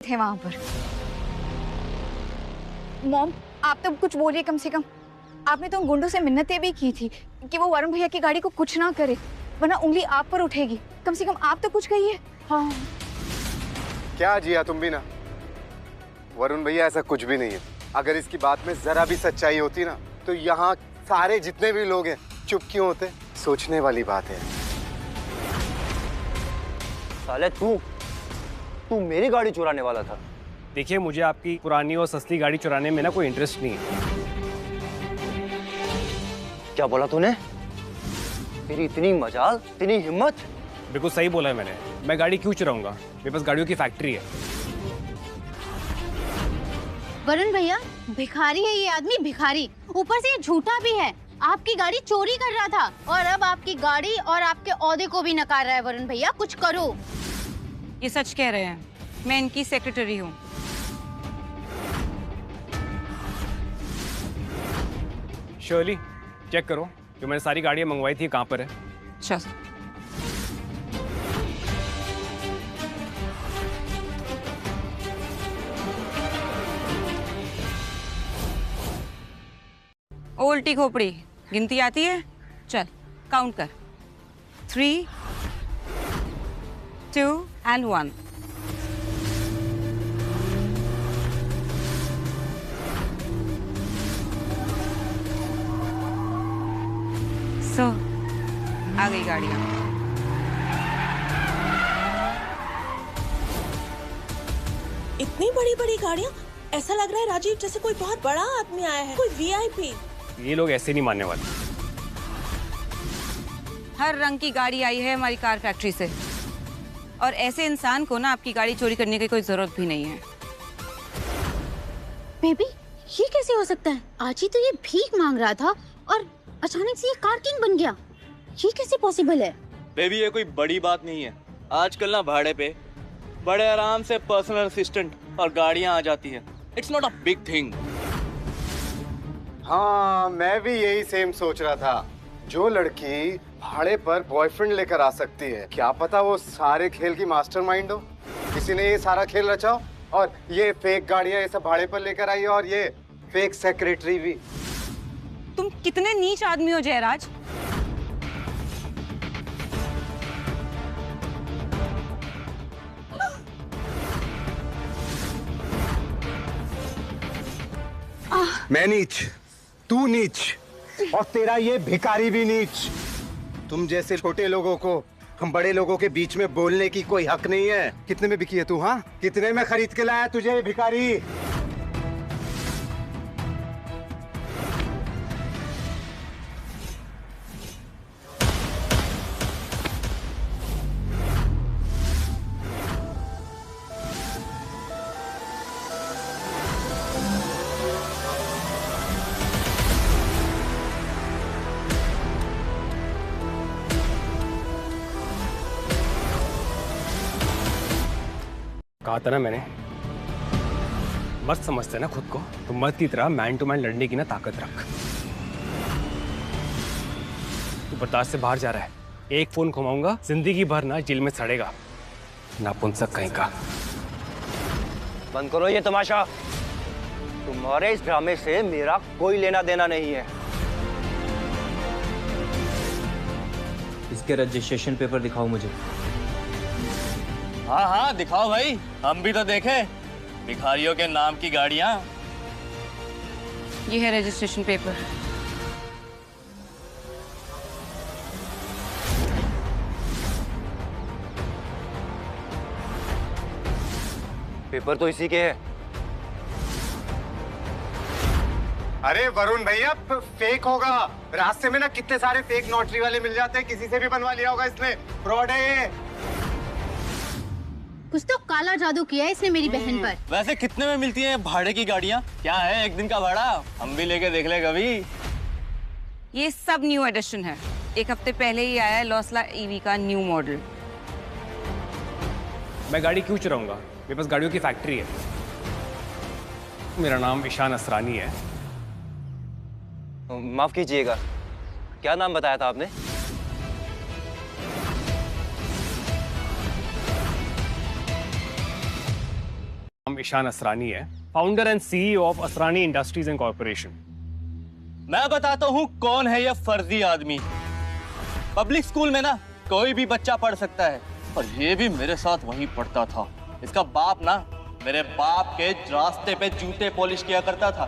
थे वहां पर। मॉम, आप तो कुछ बोलिए कम से कम। आपने तो उन गुंडों से मिन्नतें भी की थी कि वो वरुण भैया की गाड़ी को कुछ ना करे, वरना उंगली आप पर उठेगी। कम से कम आप तो कुछ कहिए। हाँ। क्या जिया तुम भी ना, वरुण भैया ऐसा कुछ भी नहीं है। अगर इसकी बात में जरा भी सच्चाई होती ना, तो यहाँ सारे जितने भी लोग हैं चुप क्यों होते? सोचने वाली बात है। साले तू मेरी गाड़ी चुराने वाला था। देखिए, मुझे आपकी पुरानी और सस्ती गाड़ी चुराने में ना कोई इंटरेस्ट नहीं है। क्या बोला तूने? तेरी इतनी मजाल, इतनी हिम्मत? बिल्कुल सही बोला है मैंने। मैं गाड़ी क्यों चुराऊंगा? मेरे पास गाड़ियों की फैक्ट्री है। वरुण भैया, भिखारी है ये आदमी, भिखारी। ऊपर से ये झूठा भी है। आपकी गाड़ी चोरी कर रहा था और अब आपकी गाड़ी और आपके ओहदे को भी नकार रहा है। वरुण भैया, कुछ करो। ये सच कह रहे हैं। मैं इनकी सेक्रेटरी हूँ। शर्ली, चेक करो जो मैंने सारी गाड़ियाँ मंगवाई थी कहाँ पर है। चल। उल्टी खोपड़ी, गिनती आती है? चल काउंट कर। 3, 2 and 1। सो आ गई गाड़ियाँ। इतनी बड़ी बड़ी गाड़ियाँ, ऐसा लग रहा है राजीव जैसे कोई बहुत बड़ा आदमी आया है, कोई वीआईपी। ये लोग ऐसे नहीं मानने वाले। हर रंग की गाड़ी आई है हमारी कार फैक्ट्री से, और ऐसे इंसान को ना आपकी गाड़ी चोरी करने की कोई जरूरत भी नहीं है। बेबी, ये कैसे हो सकता है? आज ही तो ये भीख मांग रहा था और अचानक से ये कार किंग बन गया। ये कैसे पॉसिबल है? बेबी, ये कोई बड़ी बात नहीं है। आजकल ना भाड़े पे बड़े आराम से पर्सनल असिस्टेंट और गाड़ियां आ जाती है। It's not a big thing. हाँ, मैं भी यही सेम सोच रहा था। जो लड़की भाड़े पर बॉयफ्रेंड लेकर आ सकती है, क्या पता वो सारे खेल की मास्टरमाइंड हो। किसी ने ये सारा खेल रचा हो और ये फेक गाड़ियां ये सब भाड़े पर लेकर आई और ये फेक सेक्रेटरी भी। तुम कितने नीच आदमी हो जयराज। मैं नीच, तू नीच और तेरा ये भिखारी भी नीच। तुम जैसे छोटे लोगों को हम बड़े लोगों के बीच में बोलने की कोई हक नहीं है। कितने में बिकी है तू? हाँ, कितने में खरीद के लाया तुझे ये भिखारी? कहा था ना मैंने, मत समझते ना खुद को, तो मर्द की तरह मैन टू मैन लड़ने की ना ताकत रख। तू बर्दाश्त से बाहर जा रहा है। एक फोन घुमाऊंगा, जिंदगी भर ना जेल में सड़ेगा। नापुंसक कहीं का। बंद करो ये तमाशा। तुम्हारे इस ड्रामे से मेरा कोई लेना देना नहीं है। इसके रजिस्ट्रेशन पेपर दिखाओ मुझे। हाँ हाँ दिखाओ भाई, हम भी तो देखें भिखारियों के नाम की गाड़ियाँ। ये है रजिस्ट्रेशन पेपर। पेपर तो इसी के है। अरे वरुण भैया, फेक होगा। रास्ते में ना कितने सारे फेक नोटरी वाले मिल जाते हैं, किसी से भी बनवा लिया होगा इसने। फ्रॉड है ये। कुछ तो काला जादू किया है इसने मेरी बहन पर। वैसे कितने में मिलती हैं भाड़े की गाड़ियाँ? क्या है एक दिन का भाड़ा? हम भी लेके देख ले कभी। ये सब न्यू एडिशन है। एक हफ्ते पहले ही आया है लॉसला ईवी का न्यू मॉडल। मैं गाड़ी क्यों चुराऊंगा? मेरे पास गाड़ियों की फैक्ट्री है। मेरा नाम ईशान असरानी है। माफ कीजिएगा, क्या नाम बताया था आपने? नाम ईशान असरानी है, founder and CEO of Asrani industries and corporation. मैं बताता हूँ कौन है यह फर्जी आदमी। पब्लिक स्कूल में ना कोई भी बच्चा पढ़ सकता है, और ये भी मेरे साथ वहीं पढ़ता था। इसका बाप ना मेरे बाप के रास्ते पे जूते पॉलिश किया करता था।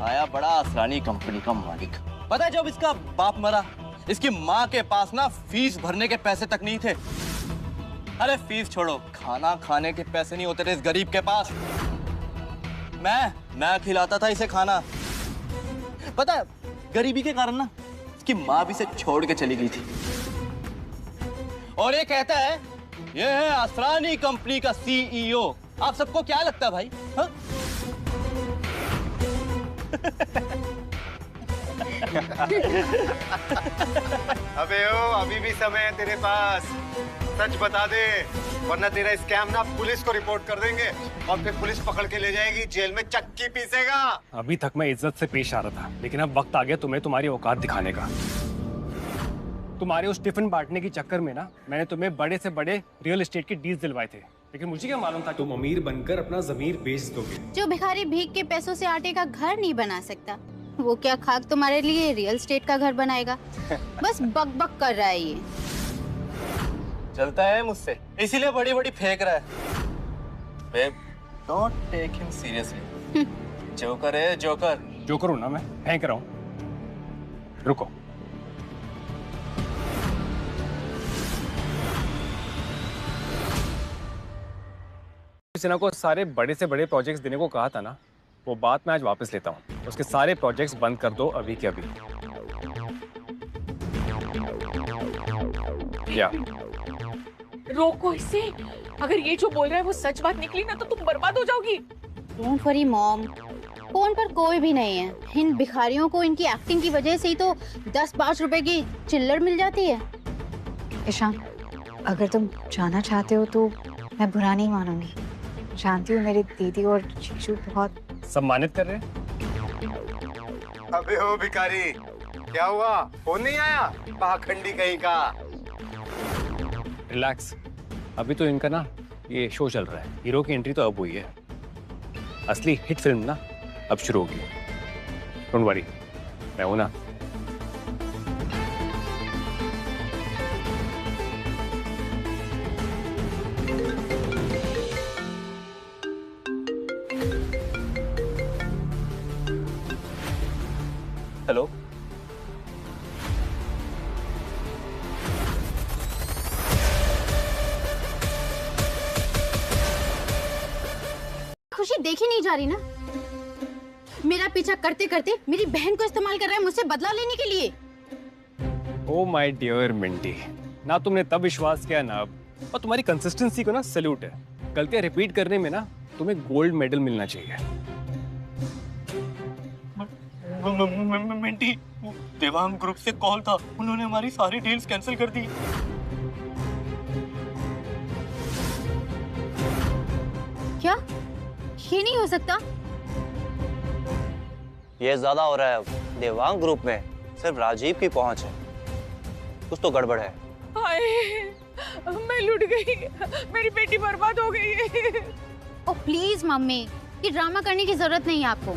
आया बड़ा असरानी कंपनी का मालिक। पता है जब इसका बाप मरा, इसकी माँ के पास ना फीस भरने के पैसे तक नहीं थे। अरे फीस छोड़ो, खाना खाने के पैसे नहीं होते थे इस गरीब के पास। मैं खिलाता था इसे खाना। पता है गरीबी के कारण ना इसकी माँ भी इसे छोड़ के चली गई थी। और ये कहता है ये है असरानी कंपनी का सीईओ। आप सबको क्या लगता है भाई? हा? अबे ओ, अभी भी समय है तेरे पास। सच बता दे, वरना तेरा स्कैम ना पुलिस को रिपोर्ट कर देंगे और फिर पुलिस पकड़ के ले जाएगी, जेल में चक्की पीसेगा। अभी तक मैं इज्जत से पेश आ रहा था, लेकिन अब वक्त आ गया तुम्हें तुम्हारी औकात दिखाने का। तुम्हारे उस टिफिन बांटने की चक्कर में ना मैंने तुम्हें बड़े से बड़े रियल एस्टेट के डील्स दिलवाए थे, लेकिन मुझे क्या मालूम था तुम अमीर बनकर अपना जमीर बेच दोगे। जो भिखारी भीख के पैसों से आटे का घर नहीं बना सकता, वो क्या खाक तुम्हारे लिए रियल एस्टेट का घर बनाएगा? बस बक बक कर रहा है ये। चलता है मुझसे, इसीलिए बड़ी बड़ी फेंक रहा है। Babe, don't take him seriously. Joker है जोकर। जोकर हूं ना मैं, फेंक रहा हूं। रुको, सिन्हा को सारे बड़े से बड़े प्रोजेक्ट्स देने को कहा था ना, वो बात मैं आज वापस लेता हूँ। उसके सारे प्रोजेक्ट्स बंद कर दो अभी के अभी। क्या रोको इसे। अगर ये जो बोल रहा है वो सच बात निकली ना तो तुम बर्बाद हो जाओगी। डोंट वरी मॉम, फोन पर कोई भी नहीं है। इन भिखारियों को इनकी एक्टिंग की वजह से ही तो 10-5 रुपए की चिल्लर मिल जाती है। ईशान, अगर तुम जाना चाहते हो तो मैं बुरा नहीं मानूंगी। जानती हूँ मेरी दीदी और जीजू बहुत सम्मानित कर रहे हैं। अबे ओ भिखारी, क्या हुआ? फोन नहीं आया? पाखंडी कहीं का। रिलैक्स, अभी तो इनका ना ये शो चल रहा है। हीरो की एंट्री तो अब हुई है, असली हिट फिल्म ना अब शुरू होगी। डोंट वरी, मैं हूं ना। हेलो, खुशी देखी नहीं जा रही ना? मेरा पीछा करते करते मेरी बहन को इस्तेमाल कर रहा है मुझसे बदला लेने के लिए। ओ माय डियर मिंटी, ना तुमने तब विश्वास किया ना अब, और तुम्हारी कंसिस्टेंसी को ना सैल्यूट है। गलतियां रिपीट करने में ना तुम्हें गोल्ड मेडल मिलना चाहिए। मिंटी, देवांग ग्रुप से कॉल था, उन्होंने हमारी सारी डील्स कैंसिल कर दी। क्या ये नहीं हो सकता? ये ज्यादा हो रहा है। देवांग ग्रुप में सिर्फ राजीव की पहुंच है, कुछ तो गड़बड़ है। हाय, मैं लुट गई, मेरी बेटी बर्बाद हो गई है। ओ प्लीज मम्मी, ये ड्रामा करने की जरूरत नहीं है आपको।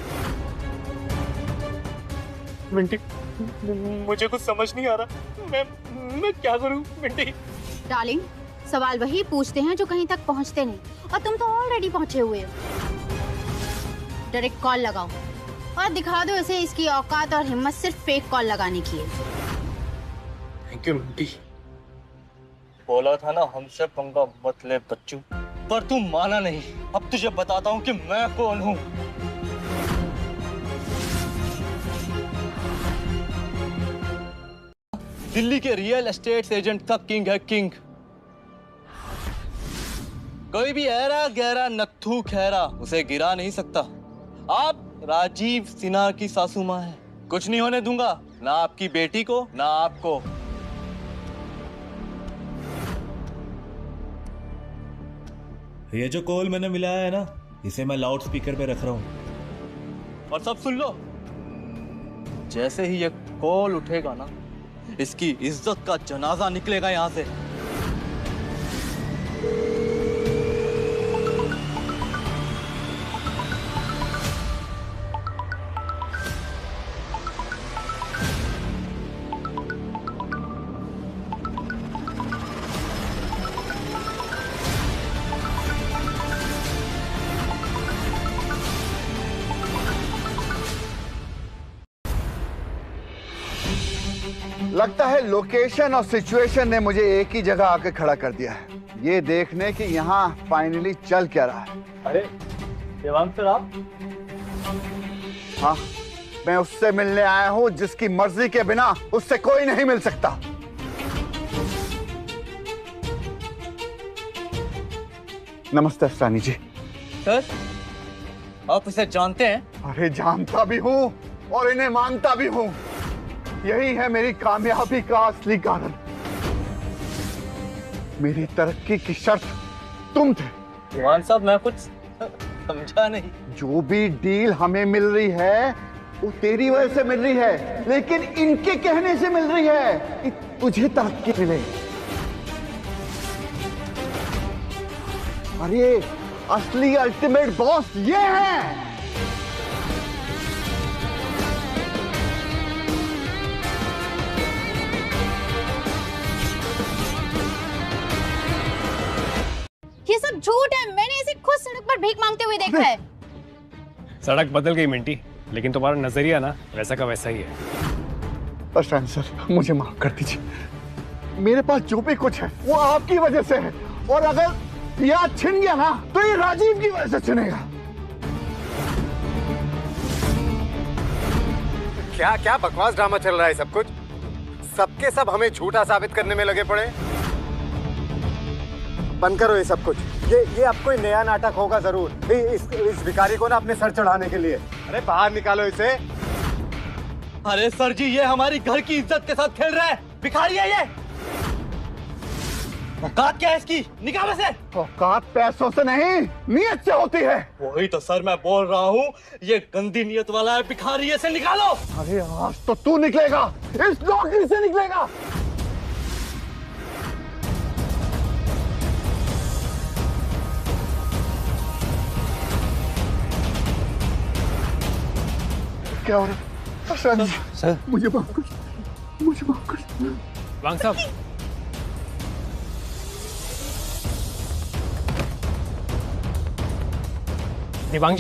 मिंटी, मुझे कुछ समझ नहीं आ रहा। मैं क्या करूं मिंटी? डार्लिंग, सवाल वही पूछते हैं जो कहीं तक पहुंचते नहीं, और तुम तो ऑलरेडी पहुंचे हुए हो। डायरेक्ट कॉल लगाओ और दिखा दो इसे इसकी औकात और हिम्मत सिर्फ फेक कॉल लगाने की है। Thank you Minty. बोला था ना हमसे पंगा मत ले बच्चू, पर तू माना नहीं। अब तुझे बताता हूँ कि मैं कौन हूँ। दिल्ली के रियल एस्टेट एजेंट का किंग है किंग। कोई भी ऐरा गहरा नत्थू खैरा उसे गिरा नहीं सकता। आप राजीव सिन्हा की सासू माँ है, कुछ नहीं होने दूंगा, ना आपकी बेटी को ना आपको। ये जो कॉल मैंने मिलाया है ना, इसे मैं लाउड स्पीकर पे रख रहा हूँ। और सब सुन लो, जैसे ही ये कॉल उठेगा ना, इसकी इज्जत का जनाजा निकलेगा यहाँ से। लगता है लोकेशन और सिचुएशन ने मुझे एक ही जगह आके खड़ा कर दिया है, ये देखने कि यहाँ फाइनली चल क्या रहा है। अरे देवांग सर आप? हाँ, मैं उससे मिलने आया हूँ जिसकी मर्जी के बिना उससे कोई नहीं मिल सकता। नमस्ते अफसानी जी। सर आप इसे जानते हैं? अरे जानता भी हूँ और इन्हें मानता भी हूँ। यही है मेरी कामयाबी का असली कारण। मेरी तरक्की की शर्त तुम थे। देवांग साहब मैं कुछ समझा नहीं। जो भी डील हमें मिल रही है वो तेरी वजह से मिल रही है, लेकिन इनके कहने से मिल रही है कि तुझे तरक्की मिले। अरे असली अल्टीमेट बॉस ये है। ये सब झूठ है, मैंने इसे खुद सड़क पर भीख मांगते हुए देखा है। सड़क बदल गई मिंटी, लेकिन तुम्हारा नजरिया ना वैसा का वैसा ही है। अफसानी सर, मुझे माफ कर दीजिए। मेरे पास जो भी कुछ है वो आपकी वजह से है, और अगर याद छिन गया ना तो ये राजीव की वजह से छिनेगा। क्या क्या बकवास ड्रामा चल रहा है सब कुछ? सबके सब हमें झूठा साबित करने में लगे पड़े। बंद करो ये सब कुछ। ये अब कोई नया नाटक होगा जरूर इस भिखारी को ना अपने सर चढ़ाने के लिए। अरे बाहर निकालो इसे। अरे सर जी ये हमारी घर की इज्जत के साथ खेल रहा है। भिखारी है ये। औकात क्या है इसकी? निकालो इसे। औकात पैसों से नहीं नीयत से होती है। वही तो सर मैं बोल रहा हूँ, ये गंदी नियत वाला है भिखारी, इसे निकालो। अरे आज तो तू निकलेगा, इस नौकरी से निकलेगा। क्या हो रहा है? सर मुझे माफ कर, मुझे माफ कर। वांग साहब, देवांग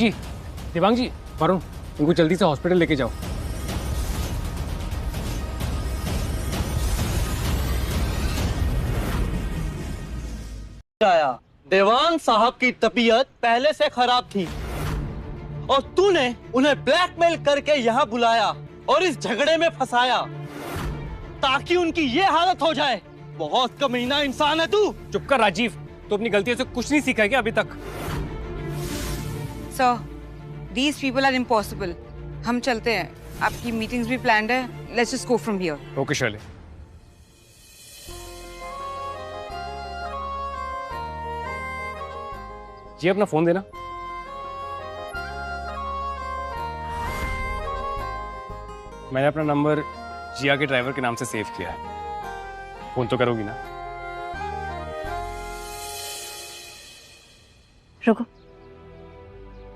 जी, वरुण, उनको जल्दी से हॉस्पिटल लेके जाओ। आया देवांग साहब की तबीयत पहले से खराब थी और तूने उन्हें ब्लैकमेल करके यहाँ बुलाया और इस झगड़े में फंसाया ताकि उनकी ये हालत हो जाए। बहुत कमीना इंसान है तू। चुप कर राजीव, तो अपनी गलतियों से कुछ नहीं सीखा है क्या अभी तक? Sir, these people are impossible. हम चलते हैं, आपकी मीटिंग्स भी प्लान्ड है। Let's just go from here. Okay Shirley. जी अपना फोन देना। मैंने अपना नंबर जिया के ड्राइवर के नाम से सेव किया है। फोन तो करोगी ना? रुको,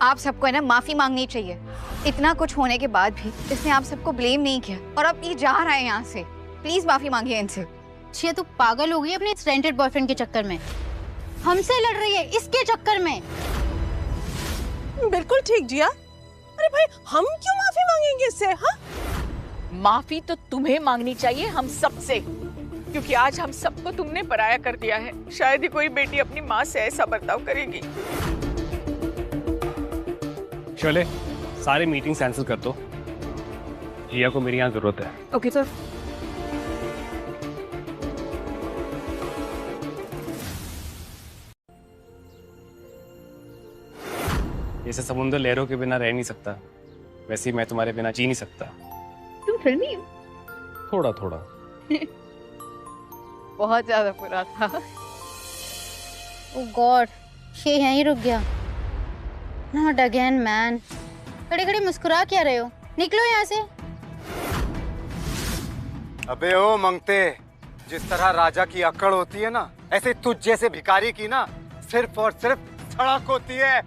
आप सबको है ना माफी मांगनी चाहिए। इतना कुछ होने के बाद भी इसने आप सबको ब्लेम नहीं किया और अब ये जा रहा है यहाँ से। प्लीज माफी मांगिए इनसे। छिया तू पागल हो गई अपने रेंटेड बॉयफ्रेंड के चक्कर में। हमसे लड़ रही है इसके चक्कर में। बिल्कुल ठीक जिया। अरे भाई हम क्यों माफी मांगेंगे इससे? हाँ, माफी तो तुम्हें मांगनी चाहिए हम सबसे, क्योंकि आज हम सबको तुमने पराया कर दिया है। शायद ही कोई बेटी अपनी माँ से ऐसा बर्ताव करेगी। शर्ले, सारे मीटिंग कैंसिल कर दो। जिया को मेरी यहाँ जरूरत है। Okay sir. जैसे समुद्र लहरों के बिना रह नहीं सकता, वैसे ही मैं तुम्हारे बिना जी नहीं सकता। तुम फिल्मी हो? थोड़ा थोड़ा। बहुत ज्यादा बुरा था। ओह गॉड, ये यहीं रुक गया। Not again man. खड़े खड़े मुस्कुरा क्या रहे हो? निकलो यहाँ से। अबे ओ मंगते, जिस तरह राजा की अक्कड़ होती है ना, ऐसे तुझ जैसे भिखारी की ना सिर्फ और सिर्फ सड़क होती है।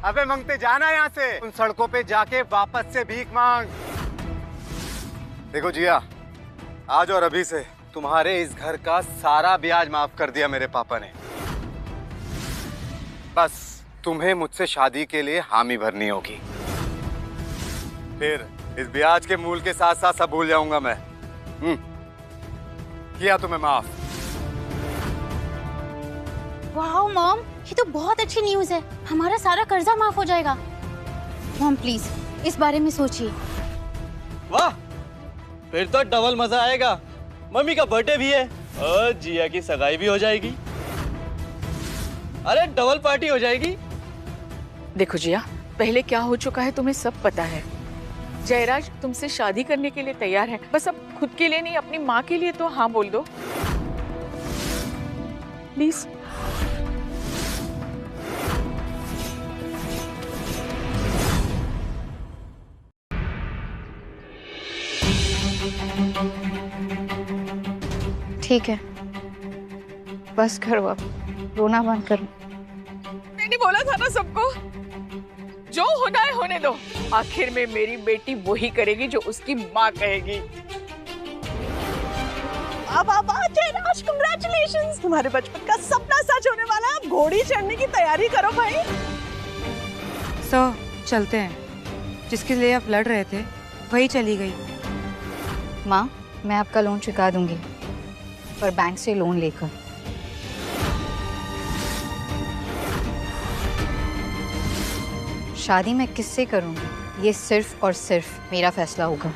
अबे मंगते जाना यहाँ से, उन सड़कों पे जाके वापस से भीख मांग। देखो जिया, आज और अभी से तुम्हारे इस घर का सारा ब्याज माफ कर दिया मेरे पापा ने। बस तुम्हें मुझसे शादी के लिए हामी भरनी होगी। फिर इस ब्याज के मूल के साथ साथ सब भूल जाऊंगा मैं। किया तुम्हें माफ। वाह मॉम, ये तो बहुत अच्छी न्यूज़ है। हमारा सारा कर्जा माफ हो जाएगा। मॉम प्लीज इस बारे में सोचिए। वाह, फिर तो डबल मजा आएगा। मम्मी का बर्थडे भी है और जिया की सगाई भी हो जाएगी। अरे डबल पार्टी हो जाएगी। देखो जिया, पहले क्या हो चुका है तुम्हें सब पता है। जयराज तुमसे शादी करने के लिए तैयार है। बस अब खुद के लिए नहीं, अपनी माँ के लिए तो हाँ बोल दो प्लीज। ठीक है, बस करो अब, रोना बंद करो। मैंने बोला था ना सबको, जो होना है होने दो। आखिर में मेरी बेटी वही करेगी जो उसकी माँ कहेगी। अब जयराज, कांग्रेचुलेशंस, तुम्हारे बचपन का सपना सच होने वाला है। अब घोड़ी चढ़ने की तैयारी करो भाई। सो चलते हैं। जिसके लिए आप लड़ रहे थे वही चली गई। माँ, मैं आपका लोन चुका दूंगी, पर बैंक से लोन लेकर। शादी मैं किससे करूंगी, ये सिर्फ और सिर्फ मेरा फैसला होगा।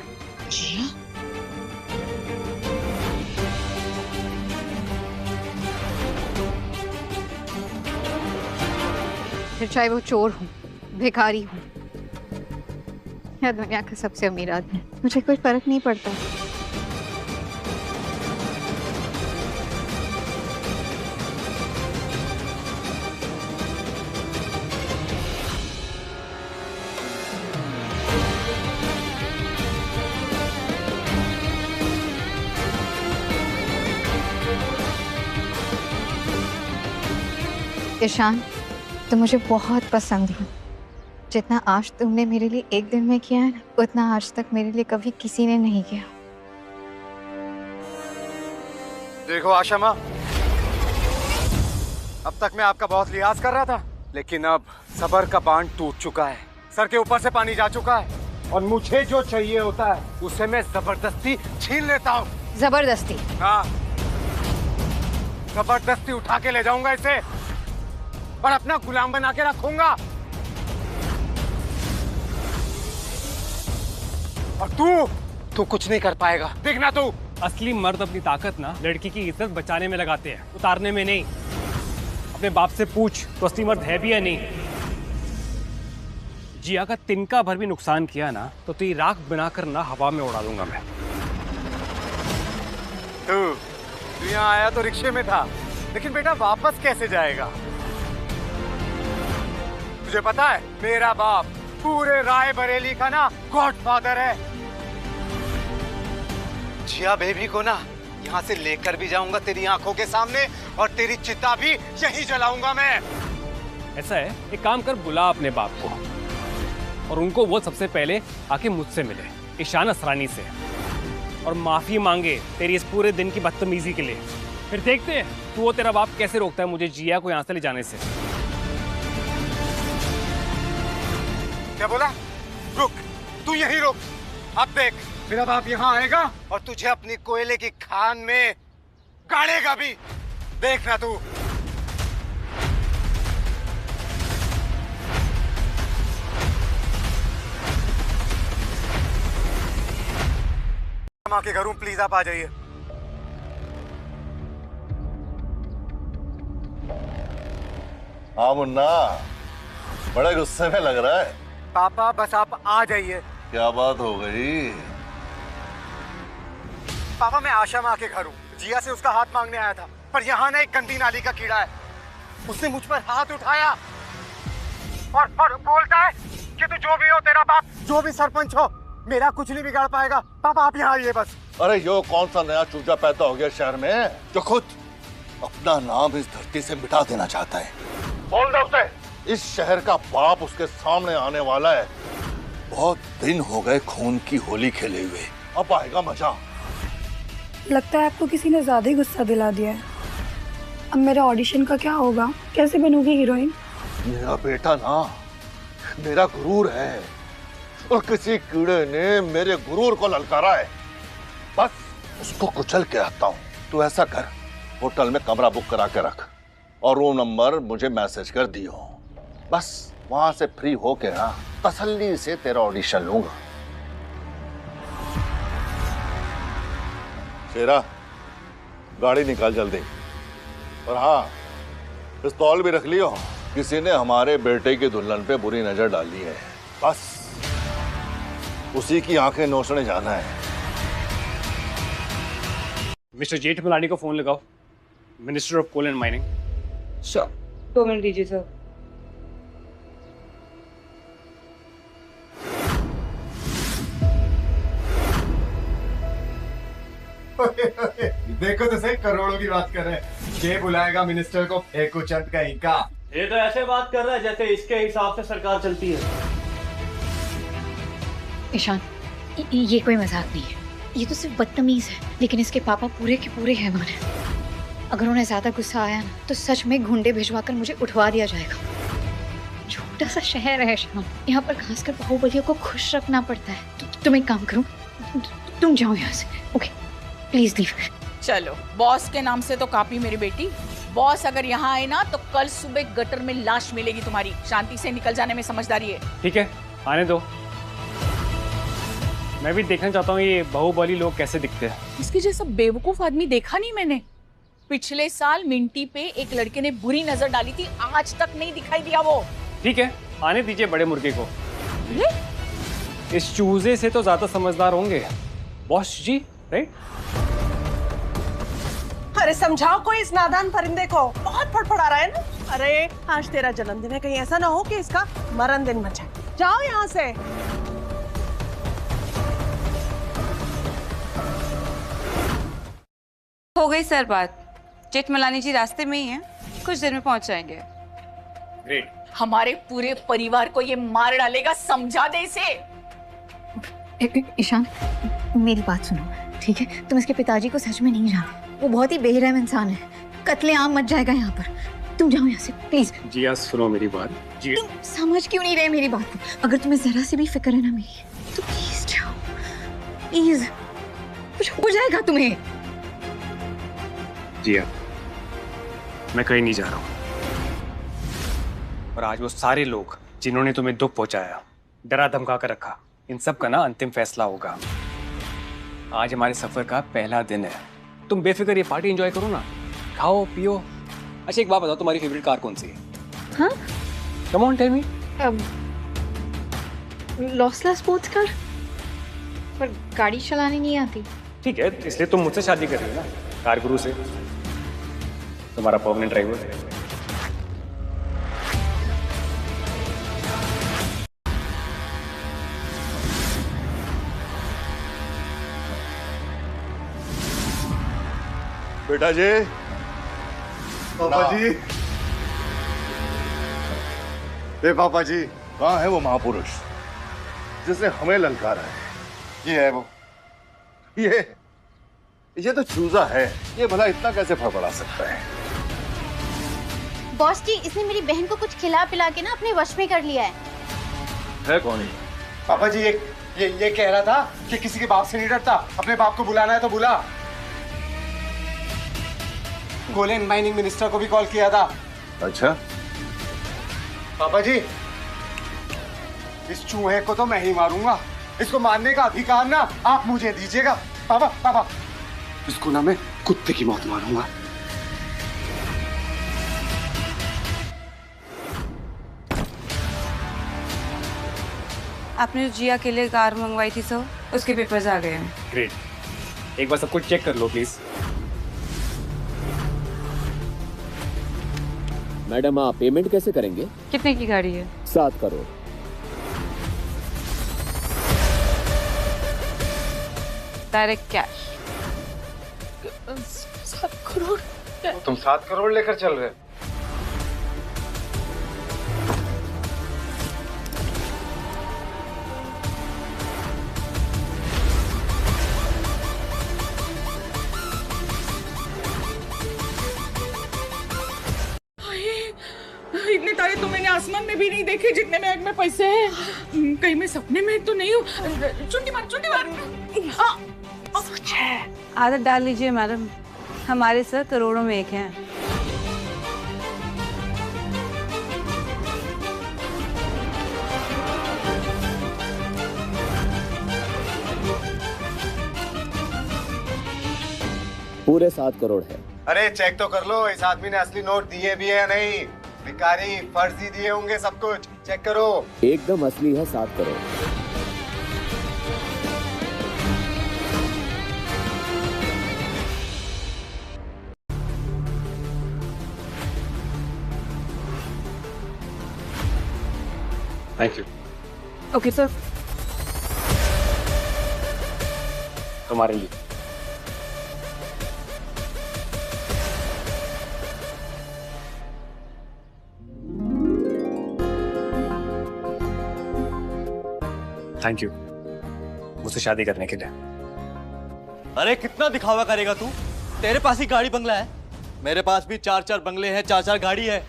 फिर चाहे वो चोर हो, भिखारी हो या दुनिया का सबसे अमीर आदमी, मुझे कोई फर्क नहीं पड़ता। ईशान, तुम मुझे बहुत पसंद हो। जितना आज तुमने मेरे लिए एक दिन में किया है ना, उतना आज तक मेरे लिए कभी किसी ने नहीं किया। देखो आशा माँ, अब तक मैं आपका बहुत लिहाज कर रहा था, लेकिन अब सबर का बांध टूट चुका है। सर के ऊपर से पानी जा चुका है और मुझे जो चाहिए होता है उसे मैं जबरदस्ती छीन लेता हूँ। जबरदस्ती? हाँ, जबरदस्ती उठा के ले जाऊंगा इसे और अपना गुलाम बना के रखूंगा। और तू कुछ नहीं कर पाएगा, देखना तू। असली मर्द अपनी ताकत ना लड़की की इज्जत बचाने में लगाते हैं, उतारने में नहीं। अपने बाप से पूछ तो असली मर्द है भी या नहीं। जिया का तिनका भर भी नुकसान किया ना तो तेरी राख बनाकर ना हवा में उड़ा दूंगा मैं। तू यहाँ आया तो रिक्शे में था, लेकिन बेटा वापस कैसे जाएगा? तुझे पता है मेरा बाप पूरे रायबरेली का ना गॉडफादर है। जिया बेबी को ना यहाँ से लेकर भी जाऊंगा तेरी आंखों के सामने और तेरी चिता भी यहीं जलाऊंगा मैं। ऐसा है, एक काम कर, बुला अपने बाप को और उनको वो सबसे पहले आके मुझसे मिले, ईशान असरानी से, और माफी मांगे तेरी इस पूरे दिन की बदतमीजी के लिए। फिर देखते हैं तू वो तेरा बाप कैसे रोकता है मुझे जिया को यहाँ से ले जाने से। क्या बोला? रुक, तू यहीं रुक। अब देख, मेरा बाप यहाँ आएगा और तुझे अपनी कोयले की खान में गाड़ेगा भी। देखना तू। माँ के घर हूँ, प्लीज आप आ जाइए। हाँ मुन्ना, बड़े गुस्से में लग रहा है। पापा बस आप आ जाइए। क्या बात हो गई? पापा मैं आशा माँ के घर हूँ। जिया से उसका हाथ मांगने आया था, पर यहाँ ना एक गंदी नाली का कीड़ा है। उसने मुझ पर हाथ उठाया और बोलता है कि तू जो भी हो, तेरा बाप जो भी सरपंच हो, मेरा कुछ नहीं बिगाड़ पाएगा। पापा आप यहाँ आइए बस। अरे यो कौन सा नया चूजा पैदा हो गया शहर में जो खुद अपना नाम इस धरती से मिटा देना चाहता है? बोल दो उसे। इस शहर का बाप उसके सामने आने वाला है। बहुत दिन हो गए खून की होली खेले हुए, अब आएगा मजा। लगता है आपको किसी ने ज्यादा ही गुस्सा दिला दिया है। अब मेरा ऑडिशन का क्या होगा? कैसे बनूंगी हीरोइन? मेरा बेटा ना मेरा गुरूर है। और किसी कीड़े ने मेरे गुरूर को ललकारा है। बस उसको कुचल के आता हूँ। तू ऐसा कर, होटल में कमरा बुक करा के रख और रूम नंबर मुझे मैसेज कर दियो। बस वहां से फ्री होके ना तसल्ली से तेरा ऑडिशन लूंगा। शेरा, गाड़ी निकाल जल्दी। और हाँ, पिस्तौल भी रख लियो, किसी ने हमारे बेटे की दुल्हन पे बुरी नजर डाली है। बस उसी की आंखें नोचने जाना है। मिस्टर जेठमलानी को फोन लगाओ, minister of coal and mining. Sure, 2 minute दीजिए सर। देखो तो सही, करोड़ों की बात कर रहे हैं। ये बुलाएगा मिनिस्टर को, फेंको चंद का इनका। ये तो ऐसे बात कर रहा है जैसे इसके हिसाब से सरकार चलती है। ईशान, ये कोई मजाक नहीं है, ये तो सिर्फ बदतमीज है। लेकिन इसके पापा पूरे के पूरे हैवान हैं। अगर उन्हें ज्यादा गुस्सा आया ना तो सच में गुंडे भिजवाकर मुझे उठवा दिया जाएगा। छोटा सा शहर है ईशान, यहाँ पर खासकर बाहुबलियों को खुश रखना पड़ता है। तुम एक काम करो, तुम जाओ यहाँ से। Okay, please leave. चलो, बॉस के नाम से तो कापी मेरी बेटी। बॉस अगर यहाँ आए ना तो कल सुबह गटर में लाश मिलेगी तुम्हारी। शांति से निकल जाने में समझदारी है। ठीक है, आने दो। मैं भी देखना चाहता हूँ ये बाहुबली लोग कैसे दिखते हैं। इसके जैसा बेवकूफ आदमी देखा नहीं मैंने। पिछले साल मिंटी पे एक लड़के ने बुरी नजर डाली थी, आज तक नहीं दिखाई दिया वो। ठीक है, आने दीजिए बड़े मुर्गे को। इस चूजे से तो ज्यादा समझदार होंगे बॉस जी, राइट? अरे समझाओ कोई इस नादान परिंदे को, बहुत फड़फड़ा रहा है ना। अरे आज तेरा जन्मदिन है, कहीं ऐसा ना हो कि इसका मरण दिन बचे। जाओ यहाँ से। हो गई सर बात। जेठमलानी जी रास्ते में ही हैं, कुछ देर में पहुंच जाएंगे। ग्रेट। हमारे पूरे परिवार को ये मार डालेगा, समझा दे इसे। ईशान, मेरी बात सुनो, ठीक है? तुम इसके पिताजी को सच में नहीं जानते। वो बहुत ही बेरहम इंसान है। कत्लेआम मच जाएगा यहाँ पर। तुम जाओ यहाँ से प्लीज। जिया सुनो मेरी बात। जी, तुम समझ क्यों नहीं रहे मेरी बात को? अगर तुम्हें जरा सी भी फिक्र है ना मेरी, तो प्लीज जाओ, प्लीज। कुछ हो जाएगा तुम्हें। जिया, मैं कहीं नहीं जा रहा हूँ। और आज वो सारे लोग जिन्होंने तुम्हें दुख पहुंचाया, डरा धमका कर रखा, इन सब का ना अंतिम फैसला होगा। आज हमारे सफर का पहला दिन है। तुम बेफिक्र ये पार्टी एंजॉय करो ना, खाओ पियो। अच्छा एक बात बताओ, तुम्हारी फेवरेट कार कौन सी है? हाँ? Come on tell me. लॉसला स्पोर्ट्स कार, पर गाड़ी चलानी नहीं आती। ठीक है, इसलिए तुम मुझसे शादी कर रही हो ना, कार गुरु से, तुम्हारा परमानेंट ड्राइवर। बेटा जी, पापा जी, ए पापा जी, कहाँ है वो महापुरुष जिसने हमें ललकारा है? ये है वो। ये तो चूजा है, ये भला इतना कैसे फड़फड़ा सकता है? बॉस जी, इसने मेरी बहन को कुछ खिला पिला के ना अपने वश में कर लिया है कौन है? पापा जी, ये कह रहा था कि किसी के बाप से नहीं डरता, अपने बाप को बुलाना है तो बुला। कोल एंड माइनिंग मिनिस्टर को भी कॉल किया था। अच्छा पापा जी, इस चूहे को तो मैं ही मारूंगा। इसको मारने का अधिकार ना आप मुझे दीजिएगा। पापा पापा, इसको ना मैं कुत्ते की मौत मारूंगा। आपने जो जिया के लिए कार मंगवाई थी सर, उसके पेपर्स आ गए हैं। ग्रेट, एक बार सब कुछ चेक कर लो प्लीज। मैडम आप पेमेंट कैसे करेंगे? कितने की गाड़ी है? 7 करोड़। Direct cash. 7 करोड़? तुम 7 करोड़ लेकर चल रहे? इतने तारे तो मैंने आसमान में भी नहीं देखे जितने बैग में पैसे हैं। कहीं मैं सपने में तो नहीं हूँ। चुंडी मार, चुंडी मार। सच है। आदत डाल लीजिए मैडम, हमारे सर करोड़ों में एक हैं। पूरे 7 करोड़ है। अरे चेक तो कर लो, इस आदमी ने असली नोट दिए भी है या नहीं। भिखारी फर्जी दिए होंगे सब कुछ, चेक करो। एकदम असली है 7 crore. Thank you. Okay sir. तुम्हारे लिए। थैंक यू मुझसे शादी करने के लिए। अरे कितना दिखावा करेगा तू? तेरे पास ही गाड़ी बंगला है, मेरे पास भी 4-4 बंगले हैं, 4-4 गाड़ी है।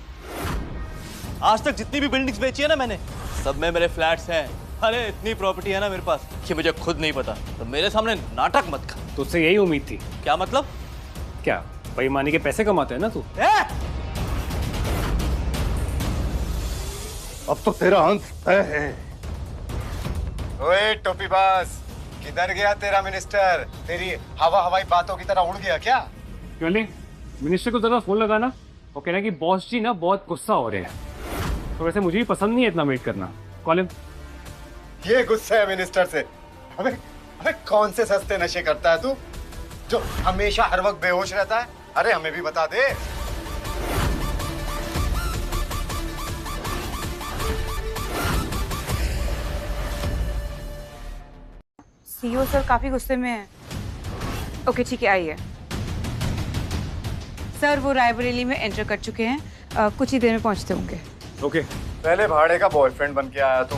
आज तक जितनी भी बिल्डिंग्स बेची है ना मैंने, सब में मेरे फ्लैट्स हैं। अरे इतनी प्रॉपर्टी है ना मेरे पास कि मुझे खुद नहीं पता। तो मेरे सामने नाटक मत कर। तुझसे यही उम्मीद थी। क्या मतलब? क्या बेईमानी के पैसे कमाते हैं ना तू? अब तो तेरा अंत तय है। ओए टोपीबाज, किधर गया तेरा मिनिस्टर? तेरी हवाई बातों की तरह उड़ गया क्या? क्यों नहीं? मिनिस्टर को जरा फोन लगाना। वो कह रहे हैं कि बॉस जी ना बहुत गुस्सा हो रहे हैं। तो वैसे मुझे भी पसंद नहीं है इतना वेट करना। Call him. ये गुस्सा है मिनिस्टर से? अबे कौन से सस्ते नशे करता है तू, जो हमेशा हर वक्त बेहोश रहता है? अरे हमें भी बता दे। सीईओ सर काफी गुस्से में है। ओके ठीक है, आइए। सर वो रायबरेली में एंटर कर चुके हैं, कुछ ही देर में पहुंचते होंगे। ओके। पहले भाड़े का बॉयफ्रेंड बन के आया तू,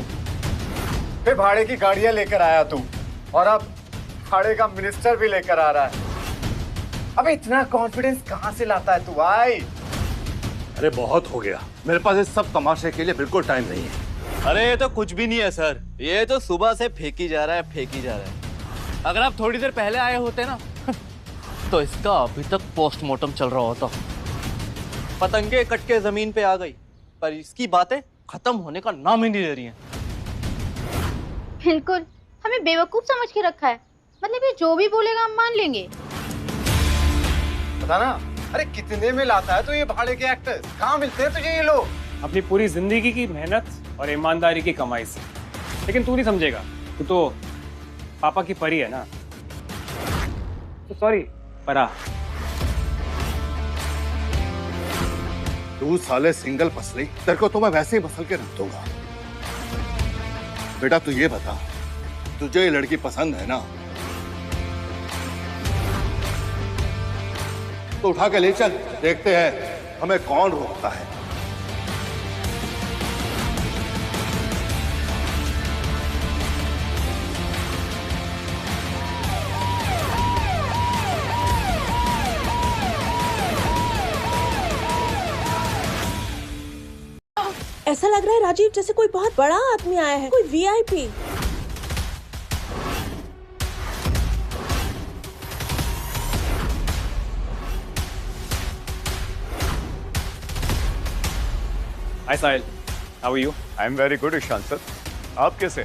फिर भाड़े की गाड़ियां लेकर आया तू, और अब भाड़े का मिनिस्टर भी लेकर आ रहा है। अब इतना कॉन्फिडेंस कहां से लाता है तू भाई? अरे बहुत हो गया, मेरे पास इस सब तमाशे के लिए बिल्कुल टाइम नहीं है। अरे ये तो कुछ भी नहीं है सर, ये तो सुबह से फेंकी जा रहा है, फेंकी जा रहा है। अगर आप थोड़ी देर पहले आए होते ना तो इसका अभी तक पोस्टमार्टम चल रहा होता। पतंगे कट के जमीन पे आ गई, पर इसकी बातें खत्म होने का नाम ही नहीं ले रही हैं। बिल्कुल, हमें बेवकूफ समझ के रखा है। मतलब ये जो भी बोलेगा हम मान लेंगे। पता ना, अरे कितने में लाता है तो ये भाड़े के एक्टर्स? कहाँ मिलते हैं तुझे ये लोग? अपनी पूरी जिंदगी की मेहनत और ईमानदारी की कमाई से। लेकिन तू नहीं समझेगा, तू तो पापा की परी है ना। तो सॉरी परा। तू साले सिंगल पसली, तेरे को तो मैं वैसे ही मसल के रख दूंगा। बेटा तू ये बता, तुझे ये लड़की पसंद है ना? तो उठा के ले चल, देखते हैं हमें कौन रोकता है। ऐसा लग रहा है राजीव जैसे कोई बहुत बड़ा आदमी आया है, कोई VIP. Hi Sahil, how are you? I am very good Ishan sir, आप कैसे?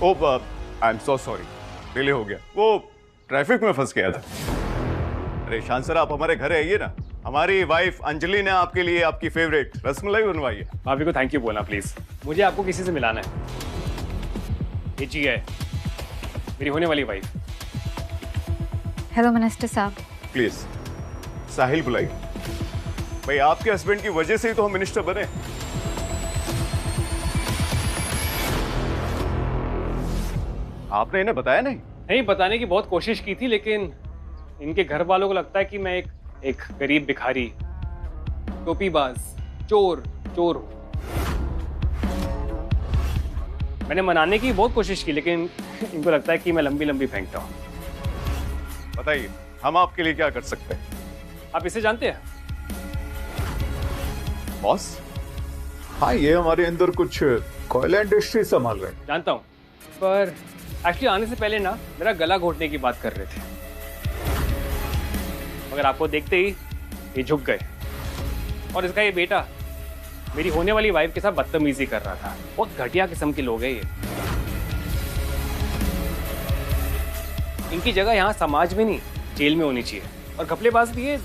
Oh I am so sorry, delay हो गया, वो ट्रैफिक में फंस गया था। अरे ईशान सर आप हमारे घर आइए ना, हमारी वाइफ अंजलि ने आपके लिए आपकी फेवरेट रसमलाई बनवाई है। भाभी को थैंक यू बोलना प्लीज, मुझे आपको किसी से मिलाना है। ये जी है मेरी होने वाली वाइफ। हेलो मिनिस्टर साहब। प्लीज साहिल बुलाइए। भाई आपके हस्बैंड की वजह से ही तो हम मिनिस्टर बने। आपने इन्हें बताया नहीं? नहीं, बताने की बहुत कोशिश की थी, लेकिन इनके घर वालों को लगता है कि मैं एक गरीब भिखारी, टोपीबाज, चोर हूं। मैंने मनाने की बहुत कोशिश की, लेकिन इनको लगता है कि मैं लंबी फेंकता हूँ। बताइए, हम आपके लिए क्या कर सकते हैं? आप इसे जानते हैं? बॉस, हाँ, ये हमारे अंदर कुछ कोयला इंडस्ट्री संभाल रहे हैं। जानता हूँ, पर एक्चुअली आने से पहले ना मेरा गला घोटने की बात कर रहे थे, मगर आपको देखते ही ये झुक गए। और इसका ये बेटा मेरी होने वाली वाइफ के साथ बदतमीजी कर रहा था। बहुत घटिया किस्म के लोग हैं ये। इनकी जगह यहाँ समाज में नहीं, जेल में होनी चाहिए। और घपलेबाज भी है।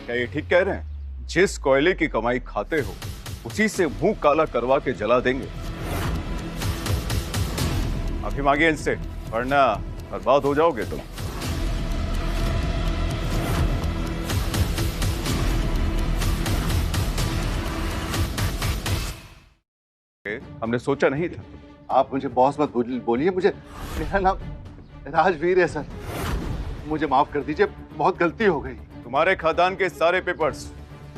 क्या ये ठीक कह रहे हैं? जिस कोयले की कमाई खाते हो उसी से मुंह काला करवा के जला देंगे। माफी मांगिए इनसे, वरना बर्बाद हो जाओगे तुम। हमने सोचा नहीं था। आप मुझे बॉस मत बोलिए, मुझे, मेरा नाम राजवीर है सर। मुझे माफ कर दीजिए, बहुत गलती हो गई। तुम्हारे खादान के सारे पेपर्स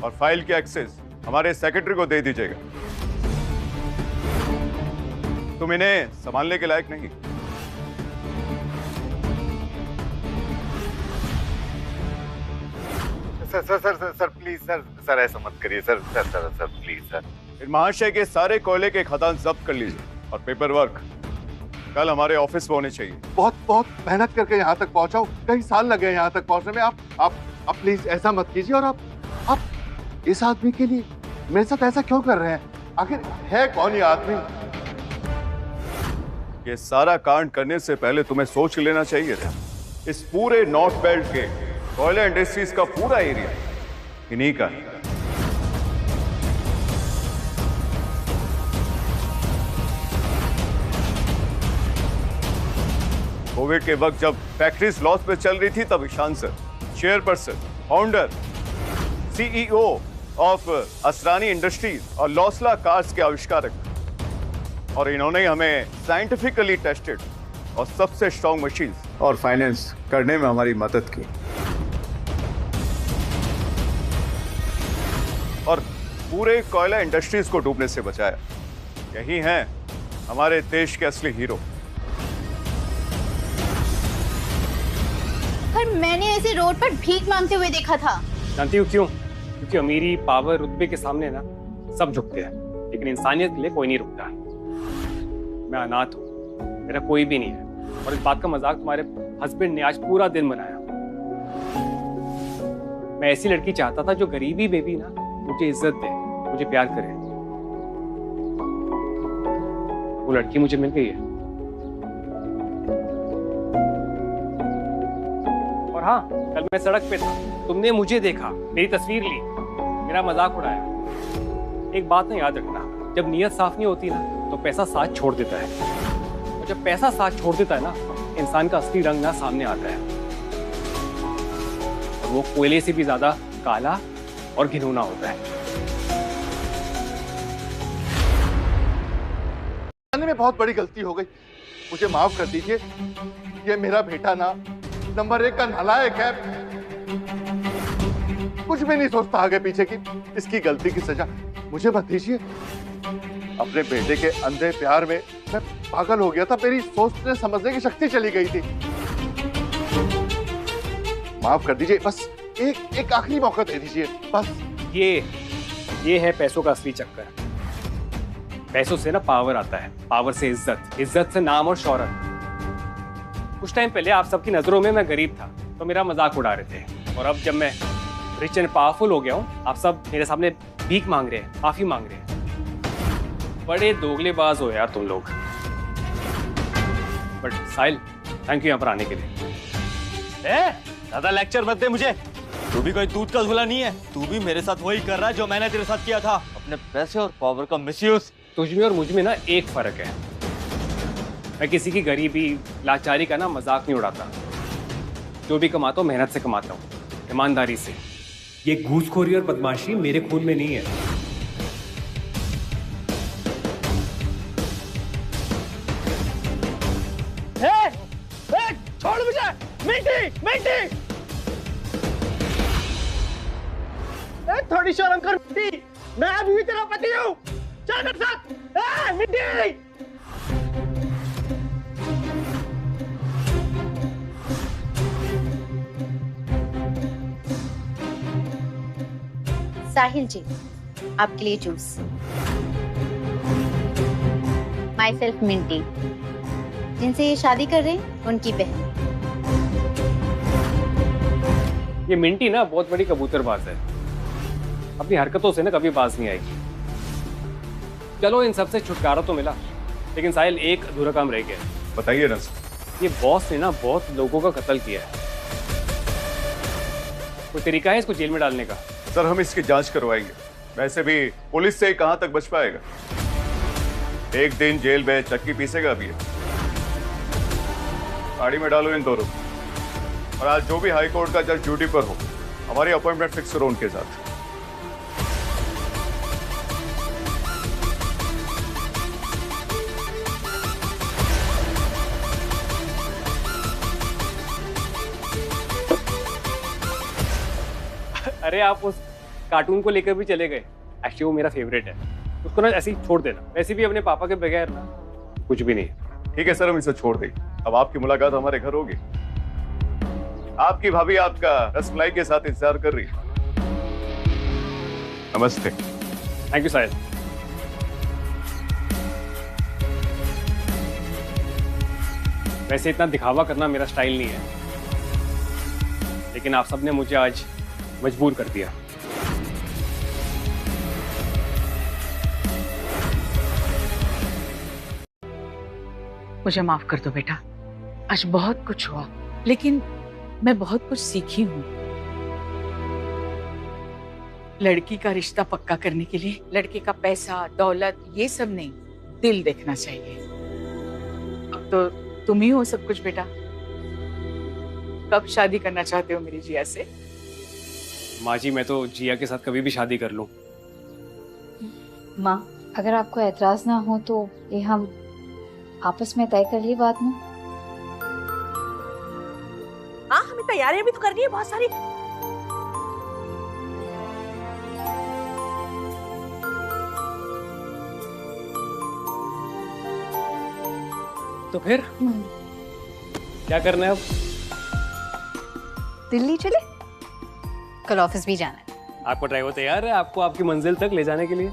और फाइल के एक्सेस हमारे सेक्रेटरी को दे दीजिएगा। तुम इन्हें संभालने के लायक नहीं। Sir sir sir sir sir please sir, sir ऐसा मत करिए sir, sir sir sir please sir. इन महाशय के सारे कोयले के खदान जब्त कर लीजिए और पेपर वर्क कल हमारे ऑफिस में होने चाहिए। बहुत बहुत मेहनत करके यहाँ तक पहुँचा हूँ, कई साल लगे यहाँ तक पहुँचने में। आप प्लीज ऐसा मत कीजिए। और आप इस आदमी के लिए मेरे साथ ऐसा क्यों कर रहे हैं? आखिर है कौन ये आदमी? ये सारा कांड करने से पहले तुम्हें सोच लेना चाहिए था। इस पूरे नॉर्थ बेल्ट के कोयला इंडस्ट्रीज का पूरा एरिया इन्हीं का है। कोविड के वक्त जब फैक्ट्रीज लॉस पे चल रही थी, तब Ishaan sir chairperson, founder, CEO of Asrani industries और लॉसला कार्स के आविष्कारक, और इन्होंने हमें साइंटिफिकली टेस्टेड और सबसे स्ट्रॉन्ग मशीन और फाइनेंस करने में हमारी मदद की और पूरे कोयला इंडस्ट्रीज को डूबने से बचाया। यही हैं हमारे देश के असली हीरो। पर मैंने ऐसे रोड पर भीख मांगते हुए देखा था। जानती हूँ क्यों? क्योंकि अमीरी, पावर, रुतबे के सामने ना सब झुकते हैं, लेकिन इंसानियत के लिए कोई नहीं रुकता। मैं अनाथ हूँ, मेरा कोई भी नहीं है, और इस बात का मजाक तुम्हारे हस्बैंड ने आज पूरा दिन बनाया। मैं ऐसी लड़की चाहता था जो गरीबी में भी ना मुझे इज्जत दे, मुझे प्यार करे। वो लड़की मुझे मिल गई है। और हाँ, कल मैं सड़क पे था, तुमने मुझे देखा, मेरी तस्वीर ली, मेरा मजाक उड़ाया। एक बात ना याद रखना, जब नीयत साफ नहीं होती ना तो पैसा साथ छोड़ देता है, और जब पैसा साथ छोड़ देता है ना, इंसान का असली रंग ना सामने आता है, और वो कोयले से भी ज्यादा काला और घिनौना होता है। में बहुत बड़ी गलती हो गई, मुझे माफ कर दीजिए। ये मेरा बेटा ना नंबर 1 का नालायक है, कुछ भी नहीं सोचता आगे पीछे की। इसकी गलती की सजा मुझे मत दीजिए। अपने बेटे के अंधे प्यार में मैं पागल हो गया था, मेरी सोचने समझने की शक्ति चली गई थी। माफ कर दीजिए, बस एक आखिरी मौका दे दीजिए बस। ये है पैसों का असली चक्कर। पैसों से ना पावर आता है, पावर से इज्जत, इज्जत से नाम और शोहरत। कुछ टाइम पहले आप सबकी नजरों में मैं गरीब था तो मेरा मजाक उड़ा रहे थे, और अब जब मैं रिच एंड पावरफुल हो गया हूँ, आप सब मेरे सामने भीख मांग रहे हैं, माफी मांग रहे हैं। बड़े दोगलेबाज हो यार तुम लोग। बट साहिल, थैंक यू यहाँ पर आने के लिए। ज्यादा लेक्चर मत दे मुझे। तू भी कोई दूध का धुला नहीं है, तू भी मेरे साथ वही कर रहा है जो मैंने तेरे साथ किया था, अपने पैसे और पावर का मिसयूज। तुझ में और मुझ में ना एक फर्क है, मैं किसी की गरीबी, लाचारी का ना मजाक नहीं उड़ाता। जो भी कमाता हूँ मेहनत से कमाता हूँ, ईमानदारी से। ये घूसखोरी और बदमाशी मेरे खून में नहीं है। छोड़ मुझे, मिंटी, मिंटी। थोड़ी शर्म कर मिंटी, मैं अभी भी तेरा पति हूँ। चल मेरे साथ। मिंटी। साहिल जी, आपके लिए जूस। माई सेल्फ मिंटी, जिनसे ये शादी कर रहे हैं उनकी बहन। ये मिंटी ना बहुत बड़ी कबूतरबाज है, अपनी हरकतों से ना कभी बाज नहीं आएगी। चलो इन सब से छुटकारा तो मिला, लेकिन साहिल एक अधूरा काम रह गया। बताइए ना। ये बॉस ने ना बहुत लोगों का कत्ल किया है। कोई तरीका है इसको जेल में डालने का? सर हम इसकी जांच करवाएंगे। वैसे भी पुलिस से कहां तक बच पाएगा। एक दिन जेल में चक्की पीसेगा भी। गाड़ी में डालो इन दोनों, और आज जो भी हाई कोर्ट का जज ड्यूटी पर हो, हमारी अपॉइंटमेंट फिक्स करो उनके साथ। अरे आप उस कार्टून को लेकर भी चले गए। एक्चुअली वो मेरा फेवरेट है, उसको ना ऐसे ही छोड़ देना। वैसे भी अपने पापा के बगैर ना कुछ भी नहीं। ठीक है सर, हम इसे छोड़ देंगे। अब आपकी मुलाकात हमारे घर होगी। आपकी भाभी आपका रसमलाई के साथ इंतजार कर रही है। नमस्ते। थैंक यू साहिल। वैसे इतना दिखावा करना मेरा स्टाइल नहीं है, लेकिन आप सबने मुझे आज मजबूर कर दिया। मुझे माफ कर दो बेटा, आज बहुत कुछ हुआ, लेकिन मैं बहुत कुछ सीखी हूँ। लड़की का रिश्ता पक्का करने के लिए लड़के का पैसा, दौलत ये सब नहीं, दिल देखना चाहिए। अब तो तुम ही हो सब कुछ बेटा। कब शादी करना चाहते हो मेरी जिया से? माँ जी, मैं तो जिया के साथ कभी भी शादी कर लूं। माँ, अगर आपको एतराज ना हो तो ये हम आपस में तय कर लिए बात में। हाँ, हमें तैयारियां भी तो करनी है बहुत सारी। तो फिर क्या करना है अब? दिल्ली चले, कल ऑफिस भी जाना है। आपको ड्राइवर तैयार है आपको आपकी मंजिल तक ले जाने के लिए?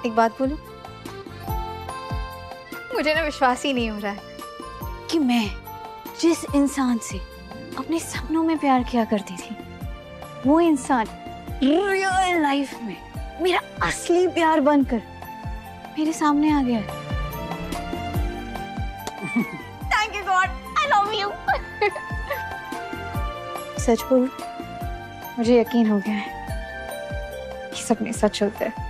एक बात बोलूं, मुझे ना विश्वास ही नहीं हो रहा है कि मैं जिस इंसान से अपने सपनों में प्यार किया करती थी, वो इंसान रियल लाइफ में मेरा असली प्यार बनकर मेरे सामने आ गया है। Thank you God, I love you. सच बोलूं, मुझे यकीन हो गया है कि सपने सच होते हैं।